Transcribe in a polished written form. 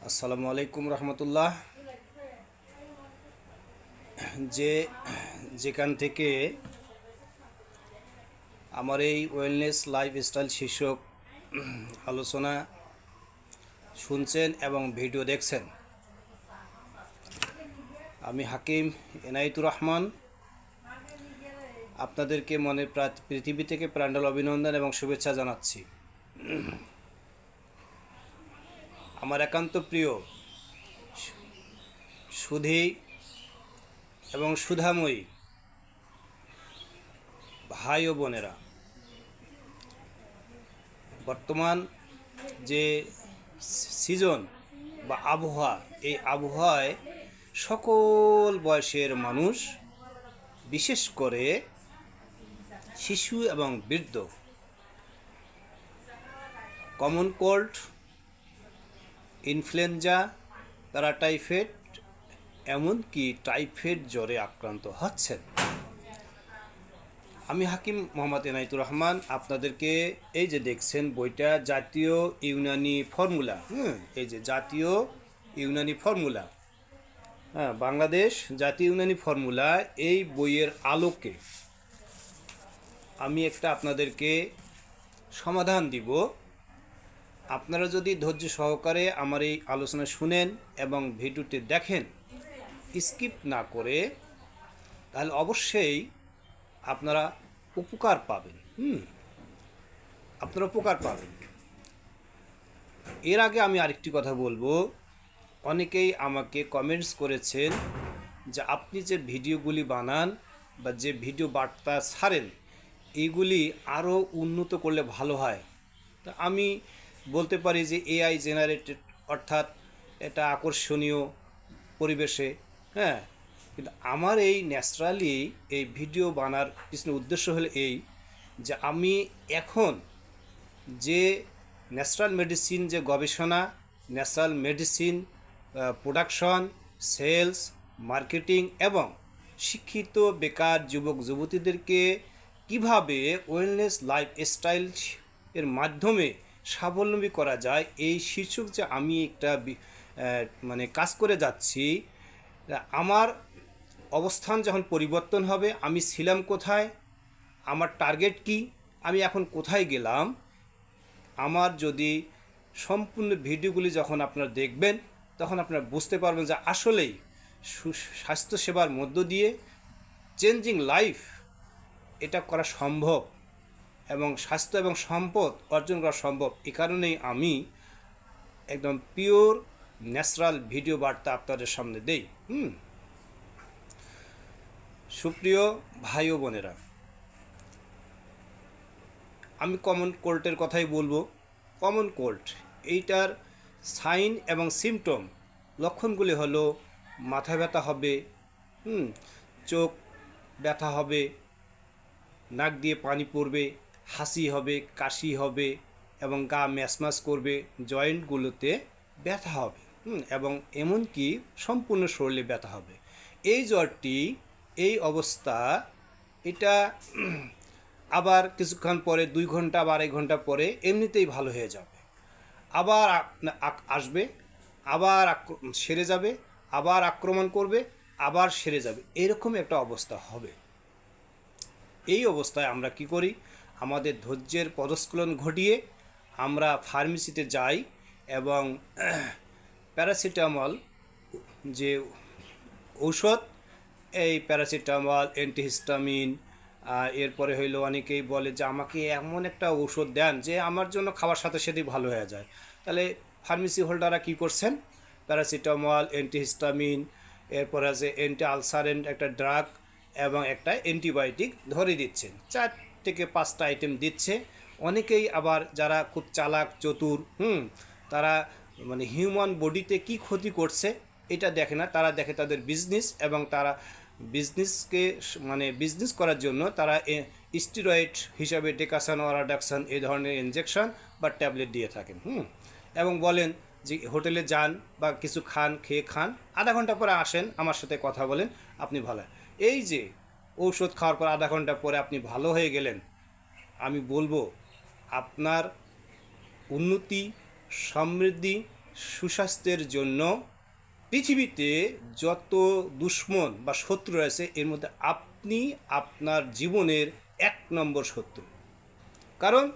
আসসালামু আলাইকুম রহমতুল্লাহ। যেখান থেকে আমার এই ওয়েলনেস লাইফস্টাইল শীর্ষক আলোচনা শুনছেন এবং ভিডিও দেখছেন, আমি হাকিম এনায়েতুর রহমান আপনাদেরকে মনের পৃথিবী থেকে প্রাণঢাল অভিনন্দন এবং শুভেচ্ছা জানাচ্ছি। আমার একান্ত প্রিয় সুধী এবং সুধাময়ী ভাই ও বোনেরা, বর্তমান যে সিজন বা আবহাওয়া, এই আবহাওয়ায় সকল বয়সের মানুষ, বিশেষ করে শিশু এবং বৃদ্ধ, কমন কোল্ড, ইনফ্লুয়েঞ্জা, প্যারাটাইফয়েড, এমনকি টাইফয়েড জ্বরে আক্রান্ত হচ্ছেন। আমি হাকিম মোহাম্মদ এনায়েতুর রহমান আপনাদেরকে এই যে দেখছেন বইটা, জাতীয় ইউনানি ফর্মুলা, এই যে জাতীয় ইউনানি ফর্মুলা, বাংলাদেশ জাতীয় ইউনানি ফর্মুলা, এই বইয়ের আলোকে আমি একটা আপনাদেরকে সমাধান দিব। আপনারা যদি ধৈর্য সহকারে আমার এই আলোচনা শুনেন এবং ভিডিওটি দেখেন, স্কিপ না করে, তাহলে অবশ্যই আপনারা উপকার পাবেন। আপনারা উপকার পাবেন। এর আগে আমি আরেকটি কথা বলবো, অনেকেই আমাকে কমেন্টস করেছেন যে আপনি যে ভিডিওগুলি বানান বা যে ভিডিও বার্তা ছাড়েন, এইগুলি আরও উন্নত করলে ভালো হয়। তা আমি বলতে পারি যে এআই জেনারেটেড, অর্থাৎ এটা আকর্ষণীয় পরিবেশে, কিন্তু আমার এই ন্যাচারালি এই ভিডিও বানার পিছনে উদ্দেশ্য হলো এই যে আমি এখন যে ন্যাচারাল মেডিসিন যে গবেষণা, natural medicine production, sales, marketing এবং শিক্ষিত বেকার যুবক যুবতীদেরকে কিভাবে ওয়েলনেস লাইফস্টাইল এর মাধ্যমে স্বাবলম্বী করা যায়, এই শীর্ষক যে আমি একটা কাজ করে যাচ্ছি। আমার অবস্থান যখন পরিবর্তন হবে, আমি ছিলাম কোথায়, আমার টার্গেট কি, আমি এখন কোথায় গেলাম, আমার যদি সম্পূর্ণ ভিডিওগুলি যখন আপনারা দেখবেন, তখন আপনারা বুঝতে পারবেন যে আসলেই স্বাস্থ্যসেবার মধ্য দিয়ে চেঞ্জিং লাইফ এটা করা সম্ভব এবং স্বাস্থ্য এবং সম্পদ অর্জন করা সম্ভব। এই কারণেই আমি একদম পিওর ন্যাচারাল ভিডিও বার্তা আপনাদের সামনে দেই। সুপ্রিয় ভাই ও বোনেরা, আমি কমন কোল্ডের কথাই বলবো। কমন কোল্ড, এইটার সাইন এবং সিমটম, লক্ষণগুলি হলো মাথা ব্যথা হবে, চোখ ব্যথা হবে, নাক দিয়ে পানি পড়বে, হাসি হবে, কাশি হবে এবং গা ম্যাচম্যাচ করবে, জয়েন্টগুলোতে ব্যথা হবে এবং এমনকি সম্পূর্ণ শরীরে ব্যথা হবে। এই জ্বরটি, এই অবস্থা, এটা আবার কিছুক্ষণ পরে, 2 ঘন্টা বা 2.5 ঘন্টা পরে এমনিতেই ভালো হয়ে যাবে, আবার আসবে, আবার সেরে যাবে, আবার আক্রমণ করবে, আবার সেরে যাবে, এরকম একটা অবস্থা হবে। এই অবস্থায় আমরা কি করি, আমাদের ধৈর্যের পদস্খলন ঘটিয়ে আমরা ফার্মেসিতে যাই এবং প্যারাসিটামল যে ঔষধ, এই প্যারাসিটামল, অ্যান্টিহিস্টামিন, এরপরে হইলো অনেকেই বলে যে আমাকে এমন একটা ঔষধ দেন যে আমার জন্য খাওয়ার সাথে সাথেই ভালো হয়ে যায়। তাহলে ফার্মেসি হোল্ডাররা কী করছেন, প্যারাসিটামল, অ্যান্টিহিস্টামিন, এরপরে আছে অ্যান্টি আলসারেন্ট একটা ড্রাগ এবং একটা অ্যান্টিবায়োটিক ধরে দিচ্ছেন, 4 থেকে 5টা আইটেম দিচ্ছে। অনেকেই আবার যারা খুব চালাক চতুর, তারা হিউম্যান বডিতে কি ক্ষতি করছে এটা দেখে না, তারা দেখে তাদের বিজনেস, এবং তারা বিজনেসকে বিজনেস করার জন্য তারা স্টেরয়েড হিসাবে ডেকাসান, ওরাডাকসান, এই ধরনের ইনজেকশন বা ট্যাবলেট দিয়ে থাকেন। এবং বলেন যে হোটেলে যান বা কিছু খান, খেয়ে খান, আধা ঘন্টা পরে আসেন, আমার সাথে কথা বলেন, আপনি ভালো। এই যে ঔষধ খাওয়ার পর আধা ঘন্টা পরে আপনি ভালো হয়ে গেলেন, আমি বলবো আপনার উন্নতি, সমৃদ্ধি সুস্বাস্থ্যের জন্য পৃথিবীতে যত দুশ্মন বা শত্রু রয়েছে এর মধ্যে আপনি আপনার জীবনের 1 নম্বর শত্রু। কারণ